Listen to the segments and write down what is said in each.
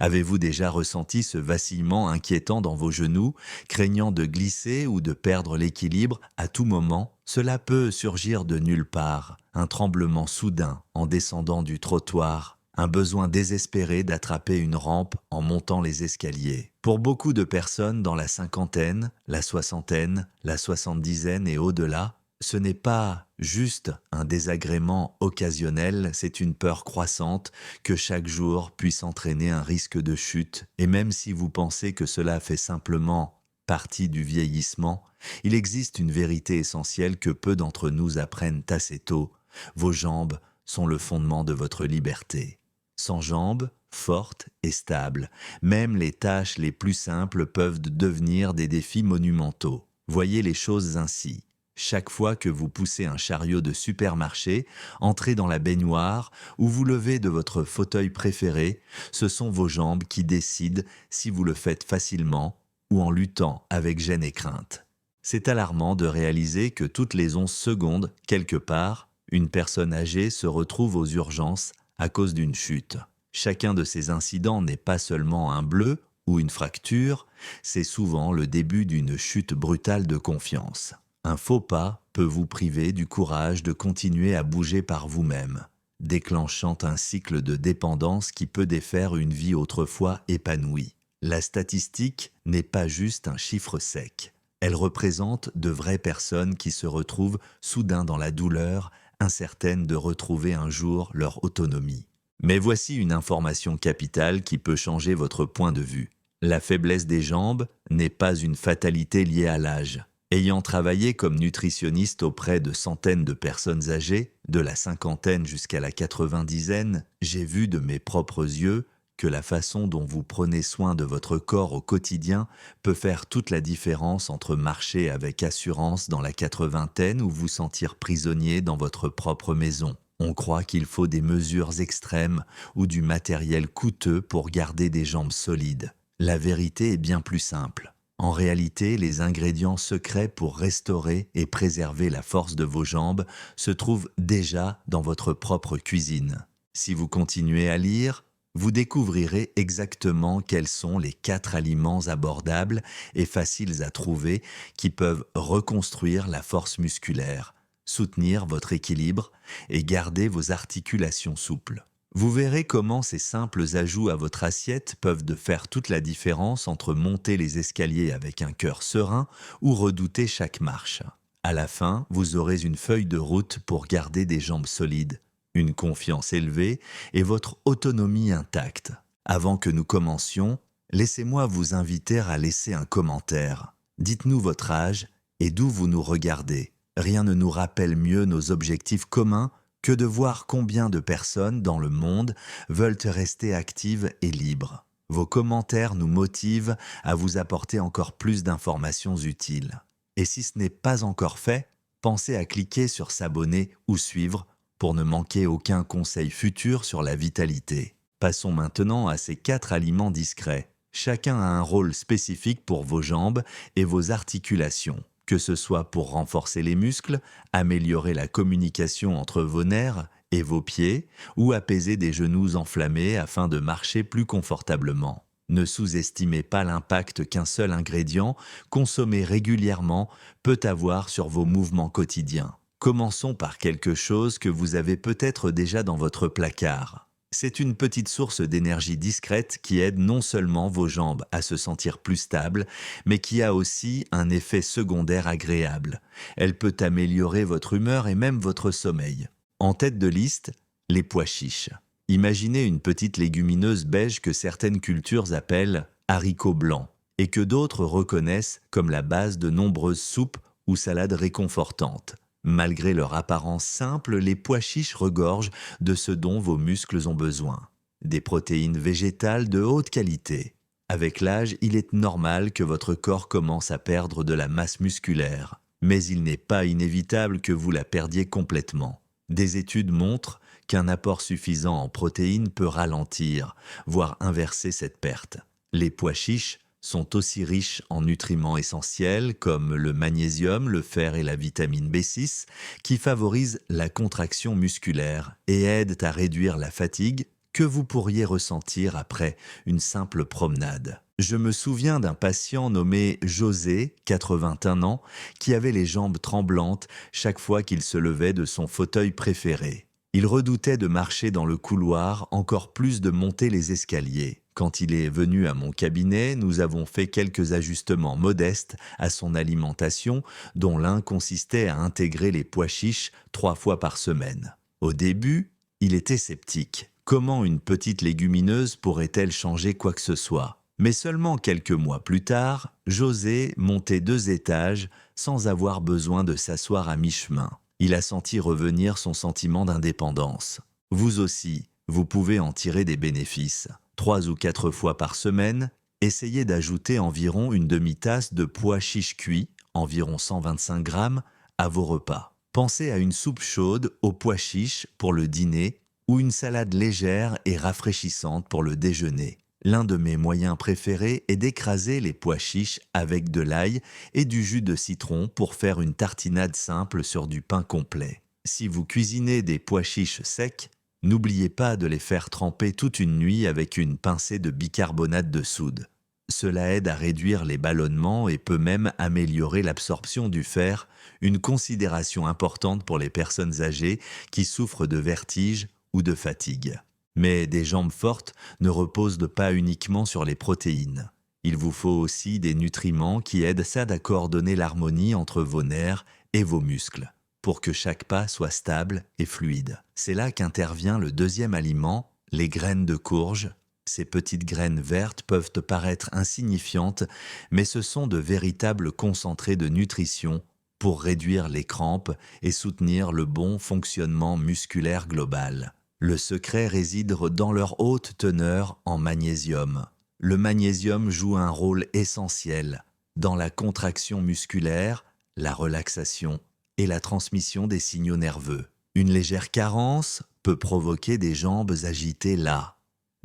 Avez-vous déjà ressenti ce vacillement inquiétant dans vos genoux, craignant de glisser ou de perdre l'équilibre à tout moment? Cela peut surgir de nulle part, un tremblement soudain en descendant du trottoir, un besoin désespéré d'attraper une rampe en montant les escaliers. Pour beaucoup de personnes dans la cinquantaine, la soixantaine, la soixante-dizaine et au-delà, ce n'est pas juste un désagrément occasionnel, c'est une peur croissante que chaque jour puisse entraîner un risque de chute. Et même si vous pensez que cela fait simplement partie du vieillissement, il existe une vérité essentielle que peu d'entre nous apprennent assez tôt. Vos jambes sont le fondement de votre liberté. Sans jambes, fortes et stables, même les tâches les plus simples peuvent devenir des défis monumentaux. Voyez les choses ainsi. Chaque fois que vous poussez un chariot de supermarché, entrez dans la baignoire ou vous levez de votre fauteuil préféré, ce sont vos jambes qui décident si vous le faites facilement ou en luttant avec gêne et crainte. C'est alarmant de réaliser que toutes les 11 secondes, quelque part, une personne âgée se retrouve aux urgences à cause d'une chute. Chacun de ces incidents n'est pas seulement un bleu ou une fracture, c'est souvent le début d'une chute brutale de confiance. Un faux pas peut vous priver du courage de continuer à bouger par vous-même, déclenchant un cycle de dépendance qui peut défaire une vie autrefois épanouie. La statistique n'est pas juste un chiffre sec. Elle représente de vraies personnes qui se retrouvent soudain dans la douleur, incertaines de retrouver un jour leur autonomie. Mais voici une information capitale qui peut changer votre point de vue. La faiblesse des jambes n'est pas une fatalité liée à l'âge. Ayant travaillé comme nutritionniste auprès de centaines de personnes âgées, de la cinquantaine jusqu'à la quatre-vingt-dizaine, j'ai vu de mes propres yeux que la façon dont vous prenez soin de votre corps au quotidien peut faire toute la différence entre marcher avec assurance dans la quatre-vingtaine ou vous sentir prisonnier dans votre propre maison. On croit qu'il faut des mesures extrêmes ou du matériel coûteux pour garder des jambes solides. La vérité est bien plus simple. En réalité, les ingrédients secrets pour restaurer et préserver la force de vos jambes se trouvent déjà dans votre propre cuisine. Si vous continuez à lire, vous découvrirez exactement quels sont les 4 aliments abordables et faciles à trouver qui peuvent reconstruire la force musculaire, soutenir votre équilibre et garder vos articulations souples. Vous verrez comment ces simples ajouts à votre assiette peuvent faire toute la différence entre monter les escaliers avec un cœur serein ou redouter chaque marche. À la fin, vous aurez une feuille de route pour garder des jambes solides, une confiance élevée et votre autonomie intacte. Avant que nous commencions, laissez-moi vous inviter à laisser un commentaire. Dites-nous votre âge et d'où vous nous regardez. Rien ne nous rappelle mieux nos objectifs communs que de voir combien de personnes dans le monde veulent rester actives et libres. Vos commentaires nous motivent à vous apporter encore plus d'informations utiles. Et si ce n'est pas encore fait, pensez à cliquer sur s'abonner ou suivre pour ne manquer aucun conseil futur sur la vitalité. Passons maintenant à ces 4 aliments discrets. Chacun a un rôle spécifique pour vos jambes et vos articulations. Que ce soit pour renforcer les muscles, améliorer la communication entre vos nerfs et vos pieds, ou apaiser des genoux enflammés afin de marcher plus confortablement. Ne sous-estimez pas l'impact qu'un seul ingrédient, consommé régulièrement, peut avoir sur vos mouvements quotidiens. Commençons par quelque chose que vous avez peut-être déjà dans votre placard. C'est une petite source d'énergie discrète qui aide non seulement vos jambes à se sentir plus stables, mais qui a aussi un effet secondaire agréable. Elle peut améliorer votre humeur et même votre sommeil. En tête de liste, les pois chiches. Imaginez une petite légumineuse beige que certaines cultures appellent haricots blancs et que d'autres reconnaissent comme la base de nombreuses soupes ou salades réconfortantes. Malgré leur apparence simple, les pois chiches regorgent de ce dont vos muscles ont besoin. Des protéines végétales de haute qualité. Avec l'âge, il est normal que votre corps commence à perdre de la masse musculaire. Mais il n'est pas inévitable que vous la perdiez complètement. Des études montrent qu'un apport suffisant en protéines peut ralentir, voire inverser cette perte. Les pois chiches sont aussi riches en nutriments essentiels comme le magnésium, le fer et la vitamine B6 qui favorisent la contraction musculaire et aident à réduire la fatigue que vous pourriez ressentir après une simple promenade. Je me souviens d'un patient nommé José, 81 ans, qui avait les jambes tremblantes chaque fois qu'il se levait de son fauteuil préféré. Il redoutait de marcher dans le couloir, encore plus de monter les escaliers. Quand il est venu à mon cabinet, nous avons fait quelques ajustements modestes à son alimentation, dont l'un consistait à intégrer les pois chiches 3 fois par semaine. Au début, il était sceptique. Comment une petite légumineuse pourrait-elle changer quoi que ce soit? Mais seulement quelques mois plus tard, José montait 2 étages sans avoir besoin de s'asseoir à mi-chemin. Il a senti revenir son sentiment d'indépendance. Vous aussi, vous pouvez en tirer des bénéfices. 3 ou 4 fois par semaine, essayez d'ajouter environ une demi-tasse de pois chiches cuits, environ 125 grammes, à vos repas. Pensez à une soupe chaude aux pois chiches pour le dîner ou une salade légère et rafraîchissante pour le déjeuner. L'un de mes moyens préférés est d'écraser les pois chiches avec de l'ail et du jus de citron pour faire une tartinade simple sur du pain complet. Si vous cuisinez des pois chiches secs, n'oubliez pas de les faire tremper toute une nuit avec une pincée de bicarbonate de soude. Cela aide à réduire les ballonnements et peut même améliorer l'absorption du fer, une considération importante pour les personnes âgées qui souffrent de vertige ou de fatigue. Mais des jambes fortes ne reposent pas uniquement sur les protéines. Il vous faut aussi des nutriments qui aident à coordonner l'harmonie entre vos nerfs et vos muscles, pour que chaque pas soit stable et fluide. C'est là qu'intervient le deuxième aliment, les graines de courge. Ces petites graines vertes peuvent te paraître insignifiantes, mais ce sont de véritables concentrés de nutrition pour réduire les crampes et soutenir le bon fonctionnement musculaire global. Le secret réside dans leur haute teneur en magnésium. Le magnésium joue un rôle essentiel dans la contraction musculaire, la relaxation et la transmission des signaux nerveux. Une légère carence peut provoquer des jambes agitées là,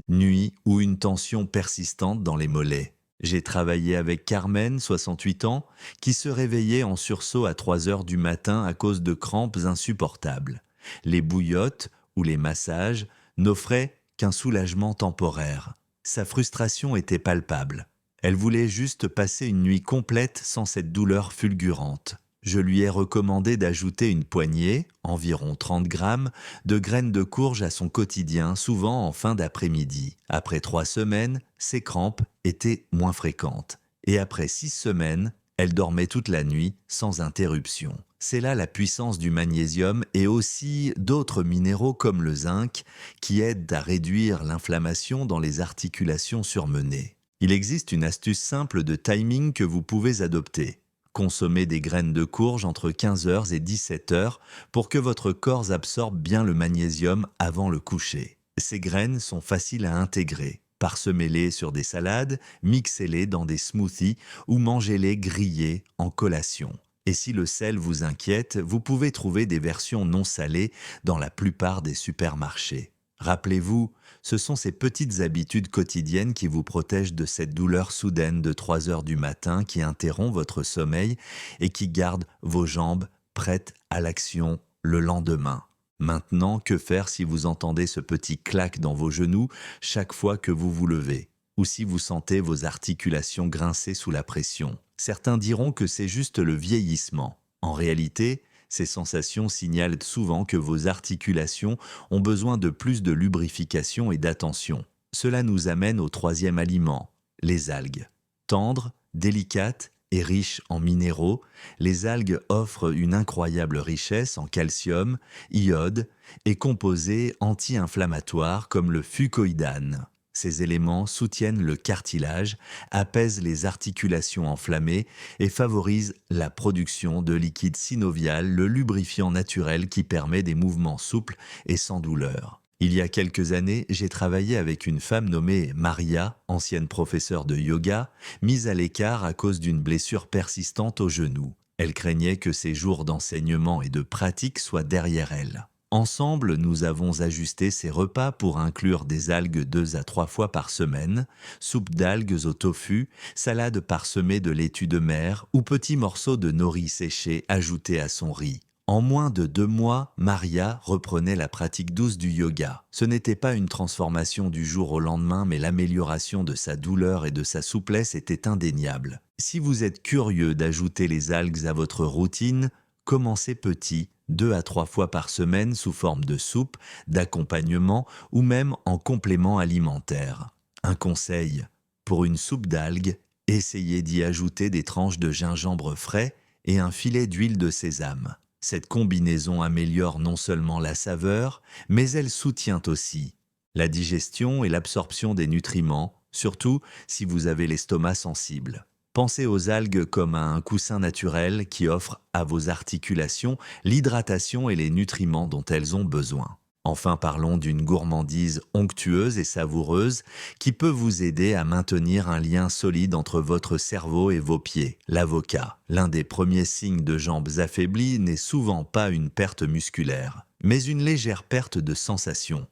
nuit ou une tension persistante dans les mollets. J'ai travaillé avec Carmen, 68 ans, qui se réveillait en sursaut à 3 heures du matin à cause de crampes insupportables. Les bouillottes ou les massages n'offraient qu'un soulagement temporaire. Sa frustration était palpable. Elle voulait juste passer une nuit complète sans cette douleur fulgurante. Je lui ai recommandé d'ajouter une poignée, environ 30 grammes, de graines de courge à son quotidien, souvent en fin d'après-midi. Après 3 semaines, ses crampes étaient moins fréquentes. Et après 6 semaines, elle dormait toute la nuit sans interruption. C'est là la puissance du magnésium et aussi d'autres minéraux comme le zinc qui aident à réduire l'inflammation dans les articulations surmenées. Il existe une astuce simple de timing que vous pouvez adopter. Consommez des graines de courge entre 15 heures et 17 heures pour que votre corps absorbe bien le magnésium avant le coucher. Ces graines sont faciles à intégrer. Parsemez-les sur des salades, mixez-les dans des smoothies ou mangez-les grillés en collation. Et si le sel vous inquiète, vous pouvez trouver des versions non salées dans la plupart des supermarchés. Rappelez-vous, ce sont ces petites habitudes quotidiennes qui vous protègent de cette douleur soudaine de 3 heures du matin qui interrompt votre sommeil et qui garde vos jambes prêtes à l'action le lendemain. Maintenant, que faire si vous entendez ce petit clac dans vos genoux chaque fois que vous vous levez, ou si vous sentez vos articulations grincer sous la pression? Certains diront que c'est juste le vieillissement. En réalité, ces sensations signalent souvent que vos articulations ont besoin de plus de lubrification et d'attention. Cela nous amène au troisième aliment, les algues. Tendres, délicates et riches en minéraux, les algues offrent une incroyable richesse en calcium, iode et composés anti-inflammatoires comme le fucoïdane. Ces éléments soutiennent le cartilage, apaisent les articulations enflammées et favorisent la production de liquide synovial, le lubrifiant naturel qui permet des mouvements souples et sans douleur. Il y a quelques années, j'ai travaillé avec une femme nommée Maria, ancienne professeure de yoga, mise à l'écart à cause d'une blessure persistante au genou. Elle craignait que ses jours d'enseignement et de pratique soient derrière elle. Ensemble, nous avons ajusté ses repas pour inclure des algues 2 à 3 fois par semaine, soupe d'algues au tofu, salade parsemée de laitue de mer ou petits morceaux de nori séché ajoutés à son riz. En moins de 2 mois, Maria reprenait la pratique douce du yoga. Ce n'était pas une transformation du jour au lendemain, mais l'amélioration de sa douleur et de sa souplesse était indéniable. Si vous êtes curieux d'ajouter les algues à votre routine, commencez petit, 2 à 3 fois par semaine sous forme de soupe, d'accompagnement ou même en complément alimentaire. Un conseil, pour une soupe d'algues, essayez d'y ajouter des tranches de gingembre frais et un filet d'huile de sésame. Cette combinaison améliore non seulement la saveur, mais elle soutient aussi la digestion et l'absorption des nutriments, surtout si vous avez l'estomac sensible. Pensez aux algues comme à un coussin naturel qui offre à vos articulations l'hydratation et les nutriments dont elles ont besoin. Enfin, parlons d'une gourmandise onctueuse et savoureuse qui peut vous aider à maintenir un lien solide entre votre cerveau et vos pieds. L'avocat, l'un des premiers signes de jambes affaiblies, n'est souvent pas une perte musculaire, mais une légère perte de sensation.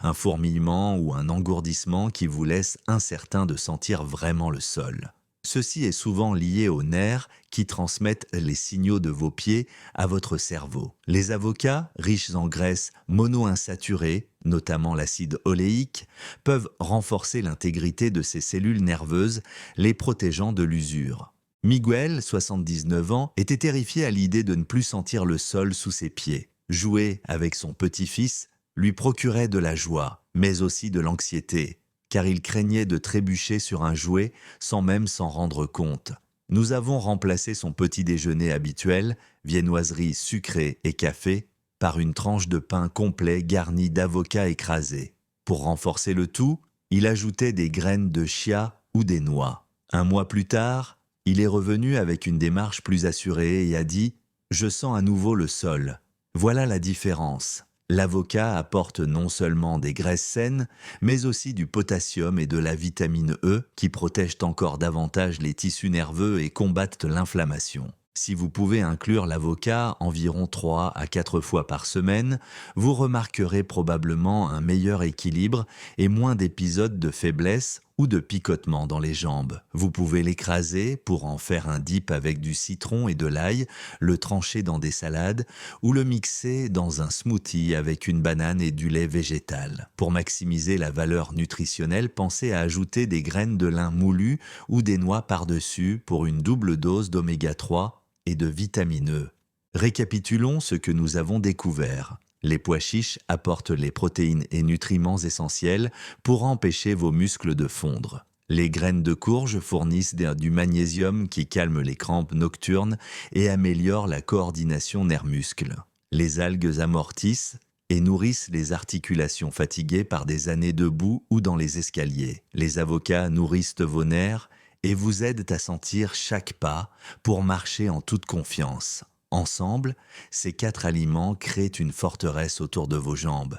Un fourmillement ou un engourdissement qui vous laisse incertain de sentir vraiment le sol. Ceci est souvent lié aux nerfs qui transmettent les signaux de vos pieds à votre cerveau. Les avocats, riches en graisses monoinsaturées, notamment l'acide oléique, peuvent renforcer l'intégrité de ces cellules nerveuses, les protégeant de l'usure. Miguel, 79 ans, était terrifié à l'idée de ne plus sentir le sol sous ses pieds. Jouer avec son petit-fils lui procurait de la joie, mais aussi de l'anxiété, car il craignait de trébucher sur un jouet sans même s'en rendre compte. Nous avons remplacé son petit déjeuner habituel, viennoiserie sucrée et café, par une tranche de pain complet garnie d'avocats écrasés. Pour renforcer le tout, il ajoutait des graines de chia ou des noix. 1 mois plus tard, il est revenu avec une démarche plus assurée et a dit « Je sens à nouveau le sol ». Voilà la différence. L'avocat apporte non seulement des graisses saines, mais aussi du potassium et de la vitamine E qui protègent encore davantage les tissus nerveux et combattent l'inflammation. Si vous pouvez inclure l'avocat environ 3 à 4 fois par semaine, vous remarquerez probablement un meilleur équilibre et moins d'épisodes de faiblesse ou de picotement dans les jambes. Vous pouvez l'écraser pour en faire un dip avec du citron et de l'ail, le trancher dans des salades ou le mixer dans un smoothie avec une banane et du lait végétal. Pour maximiser la valeur nutritionnelle, pensez à ajouter des graines de lin moulues ou des noix par-dessus pour une double dose d'oméga 3 et de vitamine E. Récapitulons ce que nous avons découvert. Les pois chiches apportent les protéines et nutriments essentiels pour empêcher vos muscles de fondre. Les graines de courge fournissent du magnésium qui calme les crampes nocturnes et améliore la coordination nerfs-muscles. Les algues amortissent et nourrissent les articulations fatiguées par des années debout ou dans les escaliers. Les avocats nourrissent vos nerfs et vous aident à sentir chaque pas pour marcher en toute confiance. Ensemble, ces 4 aliments créent une forteresse autour de vos jambes,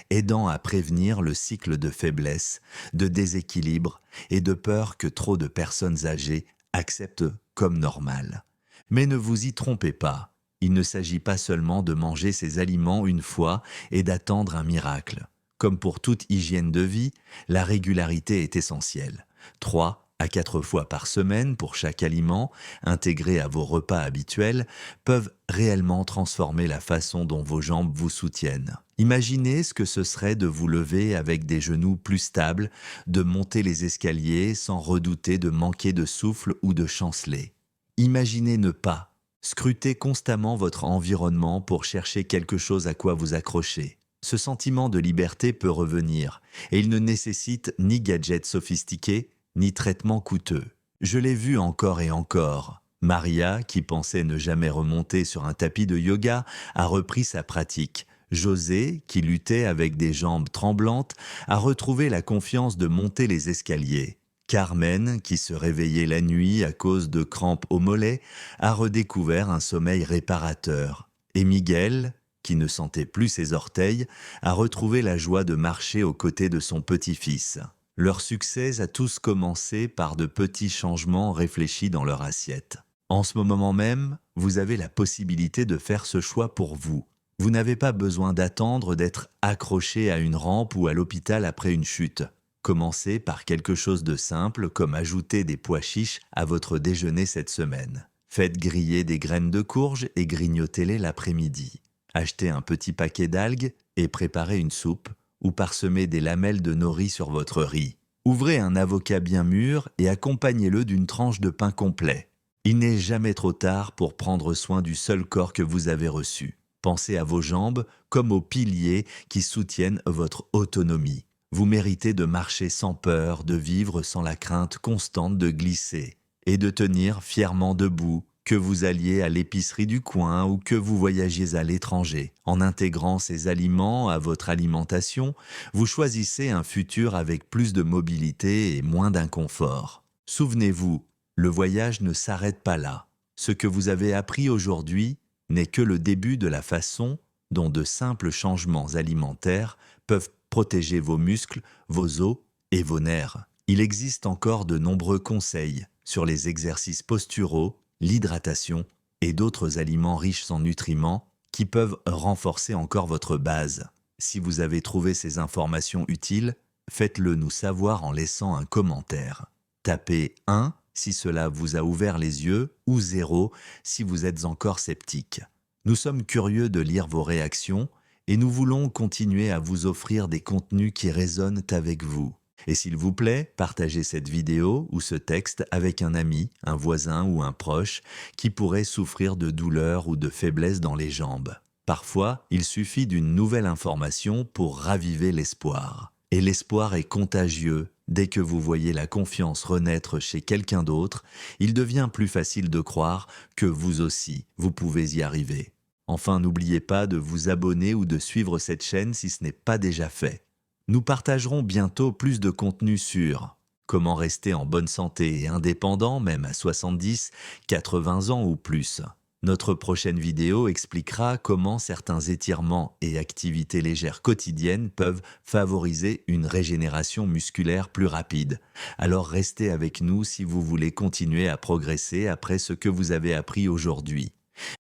aidant à prévenir le cycle de faiblesse, de déséquilibre et de peur que trop de personnes âgées acceptent comme normal. Mais ne vous y trompez pas, il ne s'agit pas seulement de manger ces aliments une fois et d'attendre un miracle. Comme pour toute hygiène de vie, la régularité est essentielle. 3 à 4 fois par semaine pour chaque aliment, intégrés à vos repas habituels, peuvent réellement transformer la façon dont vos jambes vous soutiennent. Imaginez ce que ce serait de vous lever avec des genoux plus stables, de monter les escaliers sans redouter de manquer de souffle ou de chanceler. Imaginez ne pas scruter constamment votre environnement pour chercher quelque chose à quoi vous accrocher. Ce sentiment de liberté peut revenir, et il ne nécessite ni gadgets sophistiqués, ni traitement coûteux. Je l'ai vu encore et encore. Maria, qui pensait ne jamais remonter sur un tapis de yoga, a repris sa pratique. José, qui luttait avec des jambes tremblantes, a retrouvé la confiance de monter les escaliers. Carmen, qui se réveillait la nuit à cause de crampes au mollet, a redécouvert un sommeil réparateur. Et Miguel, qui ne sentait plus ses orteils, a retrouvé la joie de marcher aux côtés de son petit-fils. Leur succès a tous commencé par de petits changements réfléchis dans leur assiette. En ce moment même, vous avez la possibilité de faire ce choix pour vous. Vous n'avez pas besoin d'attendre d'être accroché à une rampe ou à l'hôpital après une chute. Commencez par quelque chose de simple comme ajouter des pois chiches à votre déjeuner cette semaine. Faites griller des graines de courge et grignotez-les l'après-midi. Achetez un petit paquet d'algues et préparez une soupe ou parsemez des lamelles de nori sur votre riz. Ouvrez un avocat bien mûr et accompagnez-le d'une tranche de pain complet. Il n'est jamais trop tard pour prendre soin du seul corps que vous avez reçu. Pensez à vos jambes comme aux piliers qui soutiennent votre autonomie. Vous méritez de marcher sans peur, de vivre sans la crainte constante de glisser et de tenir fièrement debout, que vous alliez à l'épicerie du coin ou que vous voyagiez à l'étranger. En intégrant ces aliments à votre alimentation, vous choisissez un futur avec plus de mobilité et moins d'inconfort. Souvenez-vous, le voyage ne s'arrête pas là. Ce que vous avez appris aujourd'hui n'est que le début de la façon dont de simples changements alimentaires peuvent protéger vos muscles, vos os et vos nerfs. Il existe encore de nombreux conseils sur les exercices posturaux, l'hydratation et d'autres aliments riches en nutriments qui peuvent renforcer encore votre base. Si vous avez trouvé ces informations utiles, faites-le nous savoir en laissant un commentaire. Tapez 1 si cela vous a ouvert les yeux ou 0 si vous êtes encore sceptique. Nous sommes curieux de lire vos réactions et nous voulons continuer à vous offrir des contenus qui résonnent avec vous. Et s'il vous plaît, partagez cette vidéo ou ce texte avec un ami, un voisin ou un proche qui pourrait souffrir de douleurs ou de faiblesse dans les jambes. Parfois, il suffit d'une nouvelle information pour raviver l'espoir. Et l'espoir est contagieux. Dès que vous voyez la confiance renaître chez quelqu'un d'autre, il devient plus facile de croire que vous aussi, vous pouvez y arriver. Enfin, n'oubliez pas de vous abonner ou de suivre cette chaîne si ce n'est pas déjà fait. Nous partagerons bientôt plus de contenu sur comment rester en bonne santé et indépendant même à 70, 80 ans ou plus. Notre prochaine vidéo expliquera comment certains étirements et activités légères quotidiennes peuvent favoriser une régénération musculaire plus rapide. Alors restez avec nous si vous voulez continuer à progresser après ce que vous avez appris aujourd'hui.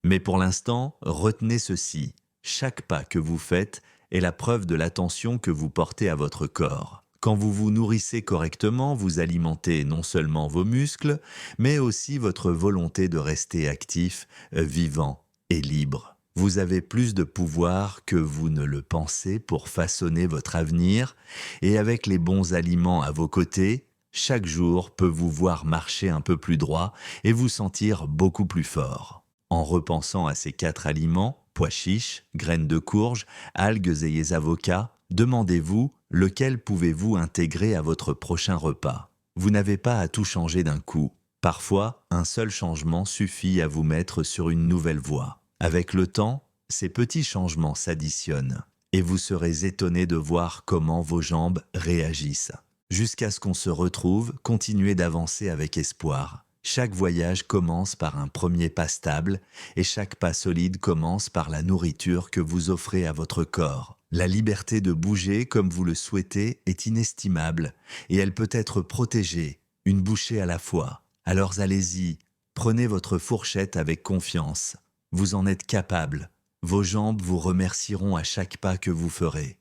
Mais pour l'instant, retenez ceci. Chaque pas que vous faites est la preuve de l'attention que vous portez à votre corps. Quand vous vous nourrissez correctement, vous alimentez non seulement vos muscles, mais aussi votre volonté de rester actif, vivant et libre. Vous avez plus de pouvoir que vous ne le pensez pour façonner votre avenir, et avec les bons aliments à vos côtés, chaque jour peut vous voir marcher un peu plus droit et vous sentir beaucoup plus fort. En repensant à ces 4 aliments, pois chiches, graines de courge, algues et avocats, demandez-vous lequel pouvez-vous intégrer à votre prochain repas. Vous n'avez pas à tout changer d'un coup. Parfois, un seul changement suffit à vous mettre sur une nouvelle voie. Avec le temps, ces petits changements s'additionnent et vous serez étonné de voir comment vos jambes réagissent. Jusqu'à ce qu'on se retrouve, continuez d'avancer avec espoir. Chaque voyage commence par un premier pas stable et chaque pas solide commence par la nourriture que vous offrez à votre corps. La liberté de bouger comme vous le souhaitez est inestimable et elle peut être protégée, une bouchée à la fois. Alors allez-y, prenez votre fourchette avec confiance. Vous en êtes capable. Vos jambes vous remercieront à chaque pas que vous ferez.